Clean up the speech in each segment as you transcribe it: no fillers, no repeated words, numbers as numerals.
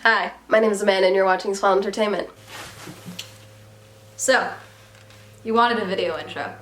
Hi, my name is Amanda and you're watching Swell Entertainment. So, you wanted a video intro.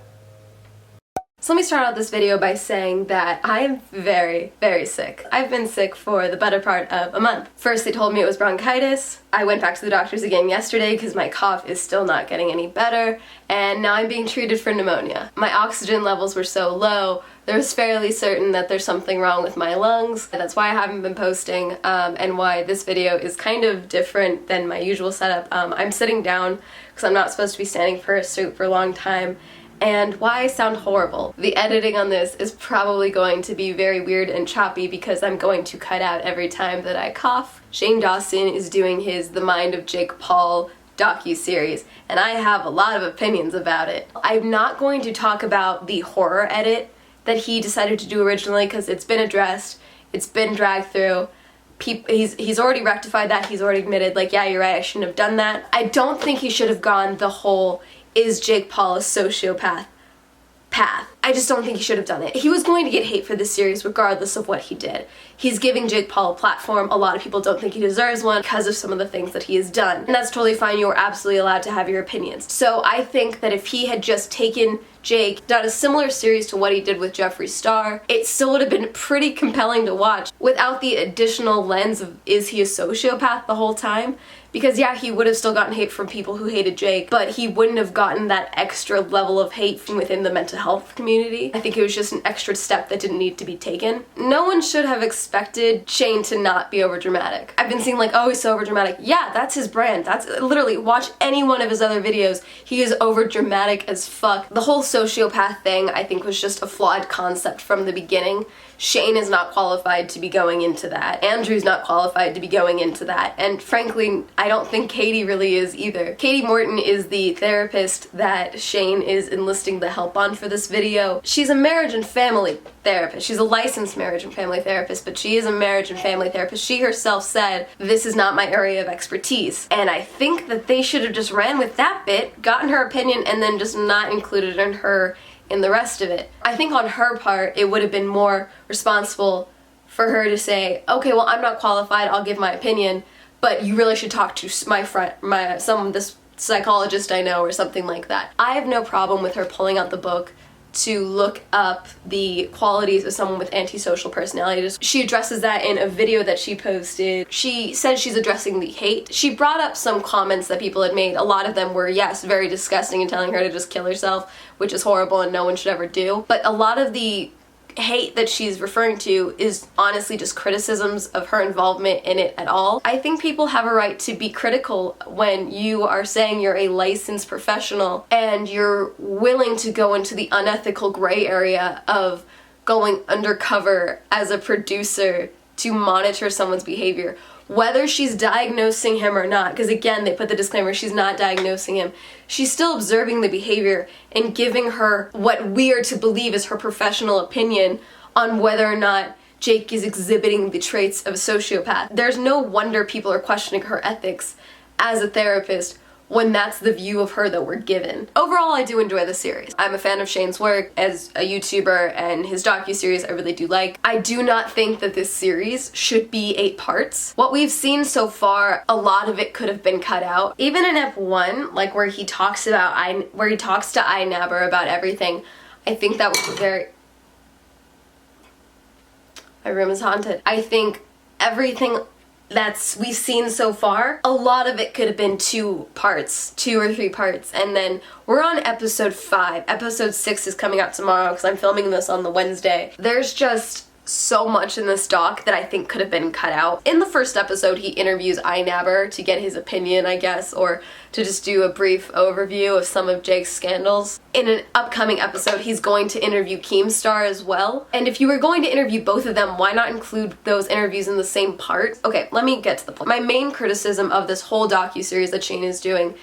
So let me start out this video by saying that I am very, very sick. I've been sick for the better part of a month. First they told me it was bronchitis. I went back to the doctors again yesterday because my cough is still not getting any better, and now I'm being treated for pneumonia. My oxygen levels were so low, I was fairly certain that there's something wrong with my lungs. That's why I haven't been posting, and why this video is kind of different than my usual setup. I'm sitting down because I'm not supposed to be standing for a suit for a long time, and why I sound horrible. The editing on this is probably going to be very weird and choppy because I'm going to cut out every time that I cough. Shane Dawson is doing his The Mind of Jake Paul docu-series, and I have a lot of opinions about it. I'm not going to talk about the horror edit that he decided to do originally because it's been addressed, it's been dragged through. He's already rectified that, he's already admitted, like, yeah, you're right, I shouldn't have done that. I don't think he should have gone the whole "is Jake Paul a sociopath" path. I just don't think he should have done it. He was going to get hate for this series regardless of what he did. He's giving Jake Paul a platform. A lot of people don't think he deserves one because of some of the things that he has done. And that's totally fine. You are absolutely allowed to have your opinions. So I think that if he had just taken Jake, done a similar series to what he did with Jeffree Star, it still would have been pretty compelling to watch without the additional lens of is he a sociopath the whole time? Because yeah, he would have still gotten hate from people who hated Jake, but he wouldn't have gotten that extra level of hate from within the mental health community. I think it was just an extra step that didn't need to be taken. No one should have expected Shane to not be overdramatic. I've been seeing like, oh, he's so overdramatic. Yeah, that's his brand. That's literally, watch any one of his other videos. He is overdramatic as fuck. The whole sociopath thing, I think, was just a flawed concept from the beginning. Shane is not qualified to be going into that. Andrew's not qualified to be going into that. And frankly, I don't think Katie really is either. Katie Morton is the therapist that Shane is enlisting the help on for this video. She's a marriage and family therapist. She's a licensed marriage and family therapist, but she is a marriage and family therapist. She herself said, this is not my area of expertise. And I think that they should have just ran with that bit, gotten her opinion, and then just not included in the rest of it. I think on her part, it would have been more responsible for her to say, okay, well, I'm not qualified, I'll give my opinion, but you really should talk to this psychologist I know or something like that. I have no problem with her pulling out the book to look up the qualities of someone with antisocial personality. She addresses that in a video that she posted. She says she's addressing the hate. She brought up some comments that people had made. A lot of them were, yes, very disgusting and telling her to just kill herself, which is horrible and no one should ever do. But a lot of the hate that she's referring to is honestly just criticisms of her involvement in it at all. I think people have a right to be critical when you are saying you're a licensed professional and you're willing to go into the unethical gray area of going undercover as a producer to monitor someone's behavior. Whether she's diagnosing him or not, because again, they put the disclaimer, she's not diagnosing him. She's still observing the behavior and giving her what we are to believe is her professional opinion on whether or not Jake is exhibiting the traits of a sociopath. There's no wonder people are questioning her ethics as a therapist when that's the view of her that we're given. Overall, I do enjoy the series. I'm a fan of Shane's work as a YouTuber, and his docu-series I really do like. I do not think that this series should be 8 parts. What we've seen so far, a lot of it could have been cut out. Even in Ep 1, like where he talks to iNabber about everything, I think that was very... My room is haunted. I think everything we've seen so far, a lot of it could have been 2 or 3 parts, and then we're on episode 5. Episode 6 is coming out tomorrow because I'm filming this on the Wednesday. There's just so much in this doc that I think could have been cut out. In the first episode, he interviews iNabber to get his opinion, I guess, or to just do a brief overview of some of Jake's scandals. In an upcoming episode, he's going to interview Keemstar as well. And if you were going to interview both of them, why not include those interviews in the same part? Okay, let me get to the point. My main criticism of this whole docu-series that Shane is doing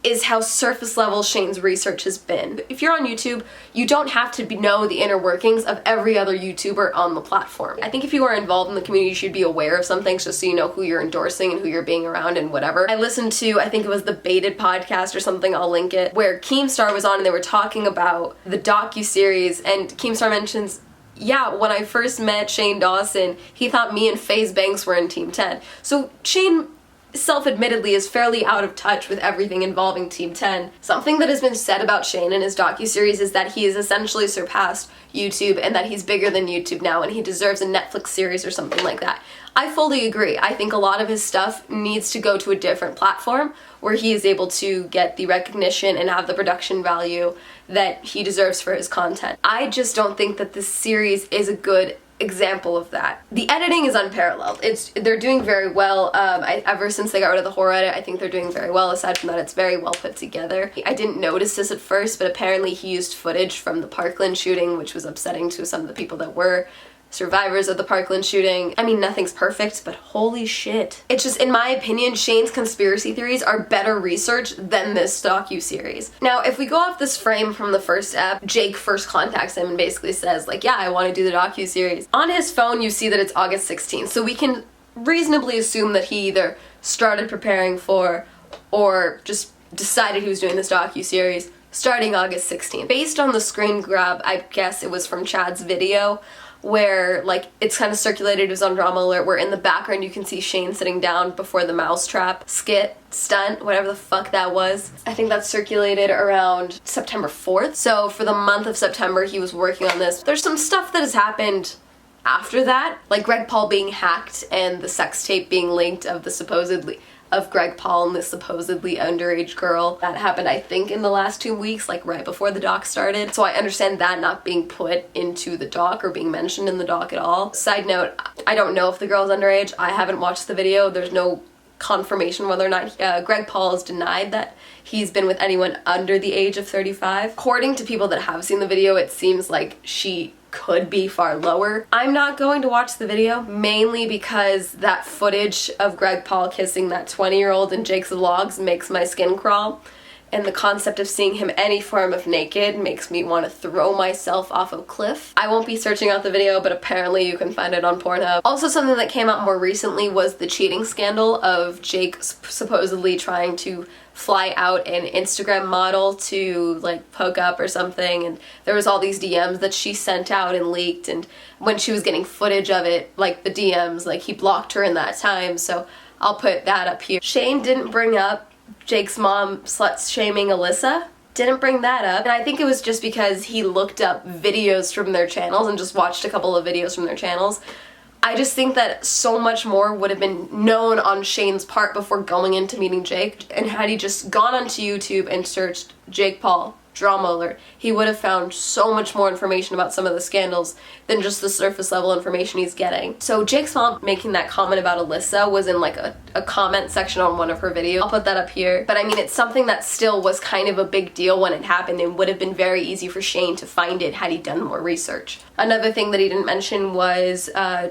is how surface level Shane's research has been. If you're on YouTube, you don't have to know the inner workings of every other YouTuber on the platform. I think if you are involved in the community, you should be aware of some things just so you know who you're endorsing and who you're being around and whatever. I listened to, I think it was the Baited podcast or something, I'll link it, where Keemstar was on and they were talking about the docu-series, and Keemstar mentions yeah, when I first met Shane Dawson, he thought me and FaZe Banks were in Team 10. So Shane self-admittedly is fairly out of touch with everything involving Team 10. Something that has been said about Shane in his docuseries is that he has essentially surpassed YouTube and that he's bigger than YouTube now and he deserves a Netflix series or something like that. I fully agree. I think a lot of his stuff needs to go to a different platform where he is able to get the recognition and have the production value that he deserves for his content. I just don't think that this series is a good example of that. The editing is unparalleled. They're doing very well. Ever since they got rid of the horror edit, I think they're doing very well. Aside from that, it's very well put together. I didn't notice this at first, but apparently he used footage from the Parkland shooting, which was upsetting to some of the people that were survivors of the Parkland shooting. I mean, nothing's perfect, but holy shit. It's just, in my opinion, Shane's conspiracy theories are better researched than this docu-series. Now, if we go off this frame from the first ep, Jake first contacts him and basically says, like, yeah, I want to do the docu-series. On his phone, you see that it's August 16th, so we can reasonably assume that he either started preparing for or just decided he was doing this docu-series starting August 16th. Based on the screen grab, I guess it was from Chad's video, where, like, it's kind of circulated, it was on Drama Alert, where in the background you can see Shane sitting down before the mousetrap stunt, whatever the fuck that was. I think that's circulated around September 4th. So for the month of September, he was working on this. There's some stuff that has happened after that, like Greg Paul being hacked and the sex tape being linked of Greg Paul and this supposedly underage girl. That happened, I think, in the last 2 weeks, like right before the doc started. So I understand that not being put into the doc or being mentioned in the doc at all. Side note, I don't know if the girl's underage. I haven't watched the video. There's no confirmation whether or not Greg Paul has denied that he's been with anyone under the age of 35. According to people that have seen the video, it seems like she could be far lower. I'm not going to watch the video, mainly because that footage of Greg Paul kissing that 20-year-old in Jake's vlogs makes my skin crawl, and the concept of seeing him any form of naked makes me want to throw myself off a cliff. I won't be searching out the video, but apparently you can find it on Pornhub. Also, something that came out more recently was the cheating scandal of Jake supposedly trying to fly out an Instagram model to, like, hook up or something, and there was all these DMs that she sent out and leaked, and when she was getting footage of it, like the DMs, like, he blocked her in that time, so I'll put that up here. Shane didn't bring up Jake's mom slut-shaming Alyssa. Didn't bring that up, and I think it was just because he looked up videos from their channels and just watched a couple of videos from their channels. I just think that so much more would have been known on Shane's part before going into meeting Jake, and had he just gone onto YouTube and searched Jake Paul Drama Alert, he would have found so much more information about some of the scandals than just the surface level information he's getting. So Jake's mom making that comment about Alyssa was in like a comment section on one of her videos. I'll put that up here. But I mean, it's something that still was kind of a big deal when it happened and would have been very easy for Shane to find it had he done more research. Another thing that he didn't mention was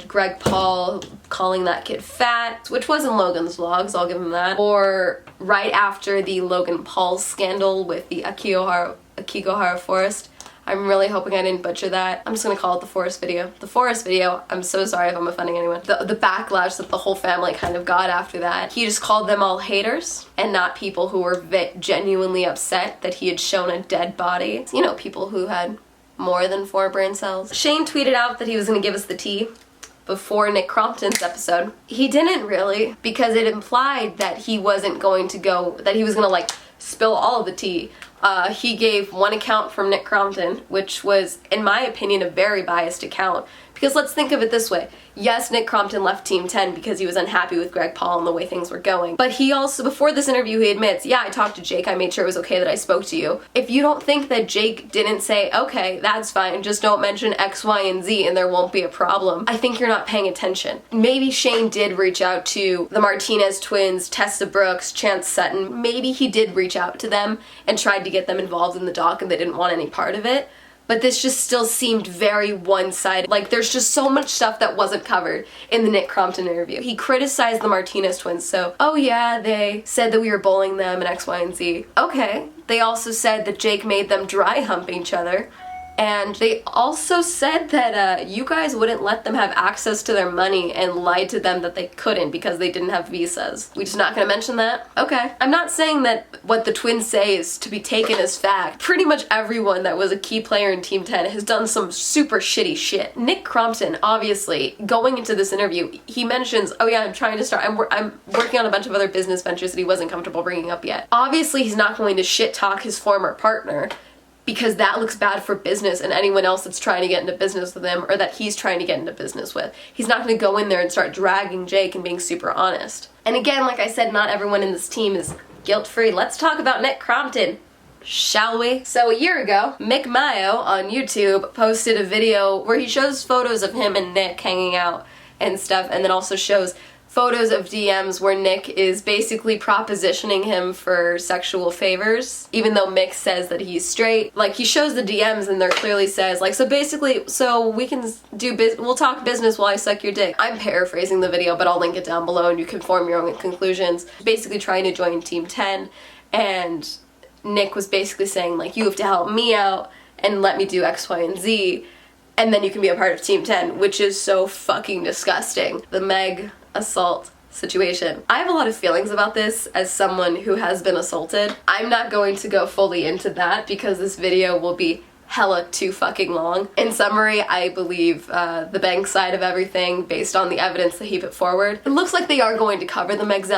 Greg Paul calling that kid fat, which was in Logan's vlogs, I'll give him that. Or right after the Logan Paul scandal with the Akigahara Forest. I'm really hoping I didn't butcher that. I'm just gonna call it the Forest video. The Forest video, I'm so sorry if I'm offending anyone. The backlash that the whole family kind of got after that. He just called them all haters and not people who were genuinely upset that he had shown a dead body. You know, people who had more than 4 brain cells. Shane tweeted out that he was gonna give us the tea before Nick Crompton's episode. He didn't really, because it implied that he wasn't going to go, that he was gonna like spill all of the tea. He gave one account from Nick Crompton, which was, in my opinion, a very biased account. Because let's think of it this way. Yes, Nick Crompton left Team 10 because he was unhappy with Greg Paul and the way things were going. But he also, before this interview, he admits, yeah, I talked to Jake, I made sure it was okay that I spoke to you. If you don't think that Jake didn't say, okay, that's fine, just don't mention X, Y, and Z and there won't be a problem, I think you're not paying attention. Maybe Shane did reach out to the Martinez twins, Tessa Brooks, Chance Sutton. Maybe he did reach out to them and tried to get them involved in the doc and they didn't want any part of it. But this just still seemed very one-sided. Like, there's just so much stuff that wasn't covered in the Nick Crompton interview. He criticized the Martinez twins, so, oh yeah, they said that we were bullying them and X, Y, and Z. Okay. They also said that Jake made them dry hump each other, And they also said that you guys wouldn't let them have access to their money and lied to them that they couldn't because they didn't have visas. We just not gonna mention that? Okay. I'm not saying that what the twins say is to be taken as fact. Pretty much everyone that was a key player in Team 10 has done some super shitty shit. Nick Crompton, obviously, going into this interview, he mentions, oh yeah, I'm working on a bunch of other business ventures that he wasn't comfortable bringing up yet. Obviously, he's not going to shit talk his former partner, because that looks bad for business and anyone else that's trying to get into business with him or that he's trying to get into business with. He's not going to go in there and start dragging Jake and being super honest. And again, like I said, not everyone in this team is guilt-free. Let's talk about Nick Crompton, shall we? So a year ago, Mick Mayo on YouTube posted a video where he shows photos of him and Nick hanging out and stuff, and then also shows photos of DMs where Nick is basically propositioning him for sexual favors, even though Mick says that he's straight. Like, he shows the DMs and there clearly says, like, so we can we'll talk business while I suck your dick. I'm paraphrasing the video, but I'll link it down below and you can form your own conclusions. Basically trying to join Team 10, and Nick was basically saying, like, you have to help me out and let me do X, Y, and Z, and then you can be a part of Team 10, which is so fucking disgusting. The Meg Assault situation. I have a lot of feelings about this as someone who has been assaulted. I'm not going to go fully into that because this video will be hella too fucking long. In summary, I believe the bank side of everything based on the evidence that he put forward. It looks like they are going to cover the Meg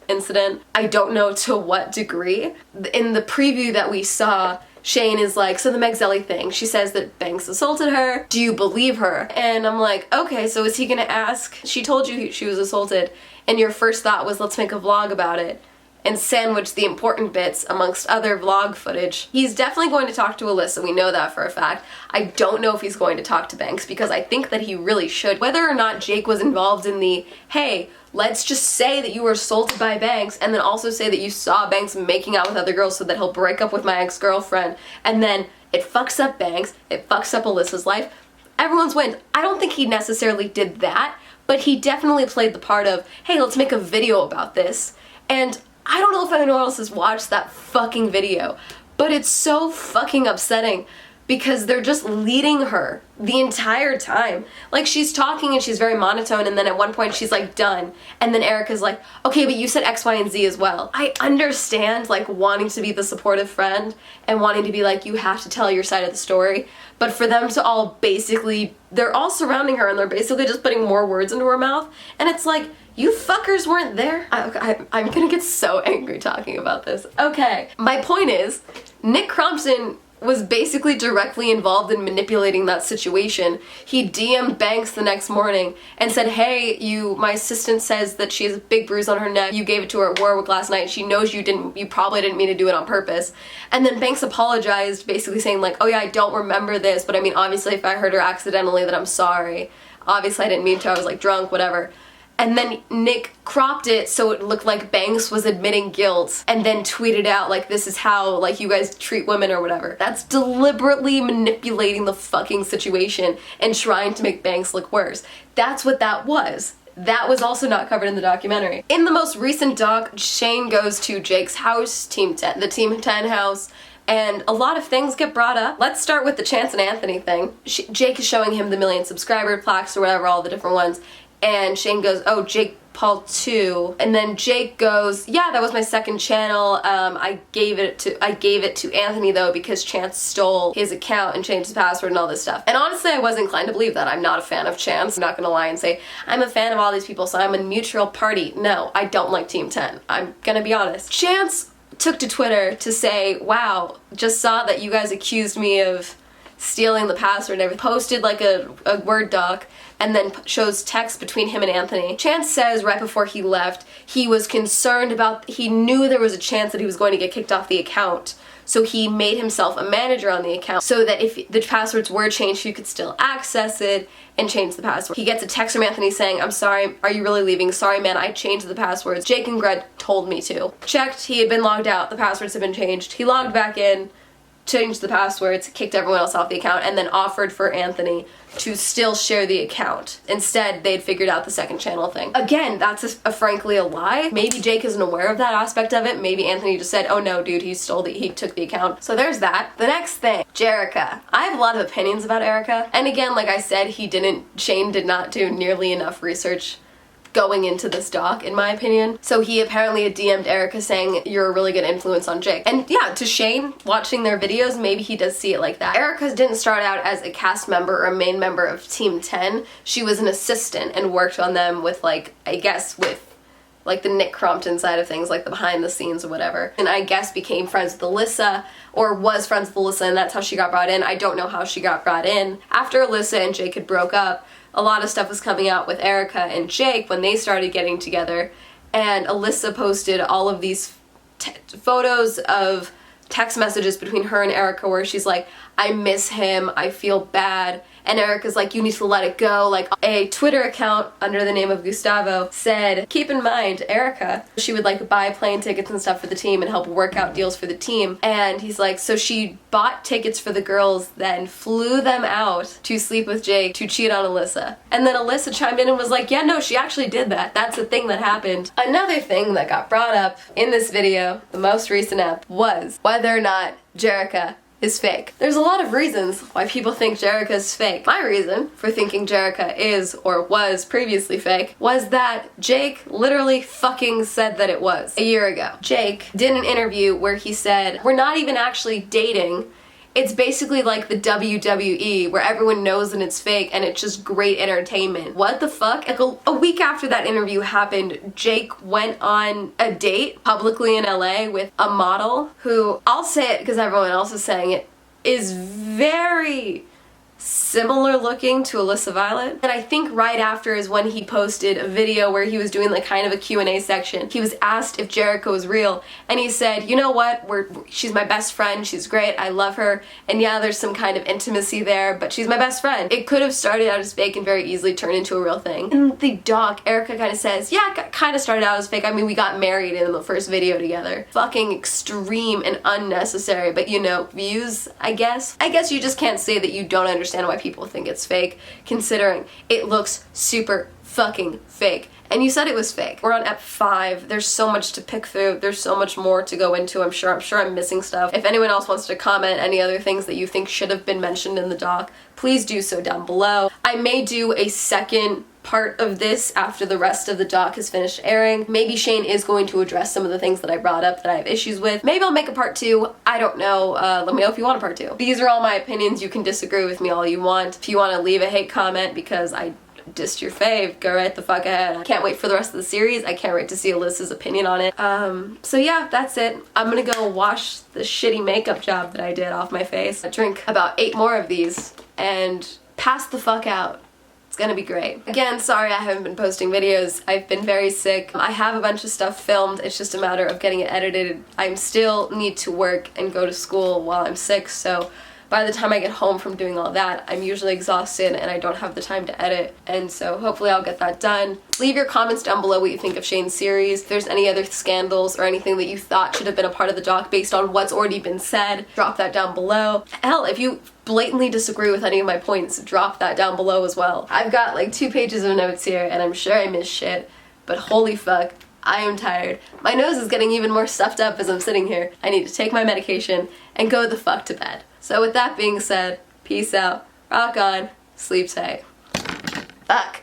incident. I don't know to what degree. In the preview that we saw, Shane is like, so the Meg thing, she says that Banks assaulted her. Do you believe her? And I'm like, okay, so is he gonna ask? She told you she was assaulted, and your first thought was, let's make a vlog about it and sandwich the important bits amongst other vlog footage. He's definitely going to talk to Alyssa, we know that for a fact. I don't know if he's going to talk to Banks because I think that he really should. Whether or not Jake was involved in the, hey, let's just say that you were assaulted by Banks and then also say that you saw Banks making out with other girls so that he'll break up with my ex-girlfriend, and then it fucks up Banks, it fucks up Alyssa's life. Everyone's wins. I don't think he necessarily did that, but he definitely played the part of, hey, let's make a video about this. And I don't know if anyone else has watched that fucking video, but it's so fucking upsetting because they're just leading her the entire time. Like, she's talking and she's very monotone, and then at one point she's like, done. And then Erika's like, okay, but you said X, Y, and Z as well. I understand, like, wanting to be the supportive friend and wanting to be like, you have to tell your side of the story. But for them to all basically, they're all surrounding her and they're basically just putting more words into her mouth. And it's like, you fuckers weren't there. I'm gonna get so angry talking about this. Okay, my point is, Nick Crompton was basically directly involved in manipulating that situation. He DM'd Banks the next morning and said, hey, my assistant says that she has a big bruise on her neck. You gave it to her at Warwick last night. She knows you probably didn't mean to do it on purpose. And then Banks apologized, basically saying like, oh yeah, I don't remember this, but I mean, obviously if I hurt her accidentally, then I'm sorry. Obviously I didn't mean to, I was like drunk, whatever. And then Nick cropped it so it looked like Banks was admitting guilt and then tweeted out like, this is how like you guys treat women or whatever. That's deliberately manipulating the fucking situation and trying to make Banks look worse. That's what that was. That was also not covered in the documentary. In the most recent doc, Shane goes to Jake's house, the Team 10 house, and a lot of things get brought up. Let's start with the Chance and Anthony thing. Jake is showing him the 1 million subscriber plaques or whatever, all the different ones. And Shane goes, oh, Jake Paul 2. And then Jake goes, yeah, that was my second channel. I gave it to Anthony though because Chance stole his account and changed the password and all this stuff. And honestly, I was inclined to believe that. I'm not a fan of Chance. I'm not gonna lie and say, I'm a fan of all these people, so I'm a neutral party. No, I don't like Team 10. I'm gonna be honest. Chance took to Twitter to say, wow, just saw that you guys accused me of stealing the password and everything. Posted like a Word doc and then shows text between him and Anthony. Chance says right before he left, he was concerned about, he knew there was a chance that he was going to get kicked off the account. So he made himself a manager on the account so that if the passwords were changed, he could still access it and change the password. He gets a text from Anthony saying, I'm sorry, are you really leaving? Sorry man, I changed the passwords. Jake and Greg told me to. Checked, he had been logged out, the passwords had been changed. He logged back in, changed the passwords, kicked everyone else off the account, and then offered for Anthony to still share the account. Instead, they'd figured out the second channel thing. Again, that's frankly a lie. Maybe Jake isn't aware of that aspect of it. Maybe Anthony just said, oh no, dude, he took the account. So there's that. The next thing, Erika. I have a lot of opinions about Erika. And again, like I said, Shane did not do nearly enough research going into this doc, in my opinion. So he apparently had DM'd Erika saying, you're a really good influence on Jake. And yeah, to Shane, watching their videos, maybe he does see it like that. Erika didn't start out as a cast member or a main member of Team 10. She was an assistant and worked on them with, like, I guess with like the Nick Crompton side of things, like the behind the scenes or whatever. And I guess became friends with Alyssa, or was friends with Alyssa, and that's how she got brought in. I don't know how she got brought in. After Alyssa and Jake had broke up, a lot of stuff was coming out with Erika and Jake when they started getting together, and Alyssa posted all of these photos of text messages between her and Erika where she's like, I miss him, I feel bad. And Erika's like, you need to let it go. Like, a Twitter account under the name of Gustavo said, keep in mind, Erika, she would like buy plane tickets and stuff for the team and help work out deals for the team. And he's like, so she bought tickets for the girls, then flew them out to sleep with Jake to cheat on Alyssa. And then Alyssa chimed in and was like, yeah, no, she actually did that. That's the thing that happened. Another thing that got brought up in this video, the most recent app, was whether or not Erika is fake. There's a lot of reasons why people think Erika is fake. My reason for thinking Erika is, or was previously fake, was that Jake literally fucking said that it was a year ago. Jake did an interview where he said, we're not even actually dating. It's basically like the WWE where everyone knows that it's fake and it's just great entertainment. What the fuck? Like a week after that interview happened, Jake went on a date publicly in LA with a model who, I'll say it because everyone else is saying it, is very similar looking to Alyssa Violet. And I think right after is when he posted a video where he was doing like kind of a Q&A section. He was asked if Erika was real, and he said, you know what, she's my best friend, she's great, I love her, and yeah, there's some kind of intimacy there, but she's my best friend. It could have started out as fake and very easily turned into a real thing. In the doc, Erika kind of says, yeah, it kind of started out as fake. I mean, we got married in the first video together. Fucking extreme and unnecessary, but you know, views, I guess. I guess you just can't say that you don't understand why people think it's fake, considering it looks super fucking fake. And you said it was fake. We're on ep 5. There's so much to pick through. There's so much more to go into. I'm sure I'm missing stuff. If anyone else wants to comment any other things that you think should have been mentioned in the doc, please do so down below. I may do a second part of this after the rest of the doc has finished airing. Maybe Shane is going to address some of the things that I brought up that I have issues with. Maybe I'll make a part 2. I don't know. Let me know if you want a part 2. These are all my opinions. You can disagree with me all you want. If you want to leave a hate comment because I dissed your fave, go right the fuck ahead. I can't wait for the rest of the series. I can't wait to see Alyssa's opinion on it. So yeah, that's it. I'm gonna go wash the shitty makeup job that I did off my face. I drink about 8 more of these and pass the fuck out. It's gonna be great. Again, sorry I haven't been posting videos. I've been very sick. I have a bunch of stuff filmed. It's just a matter of getting it edited. I still need to work and go to school while I'm sick, so by the time I get home from doing all that, I'm usually exhausted and I don't have the time to edit, and so hopefully I'll get that done. Leave your comments down below what you think of Shane's series. If there's any other scandals or anything that you thought should have been a part of the doc based on what's already been said, drop that down below. Hell, if you blatantly disagree with any of my points, drop that down below as well. I've got like 2 pages of notes here and I'm sure I missed shit, but holy fuck, I am tired. My nose is getting even more stuffed up as I'm sitting here. I need to take my medication and go the fuck to bed. So with that being said, peace out, rock on, sleep tight. Fuck.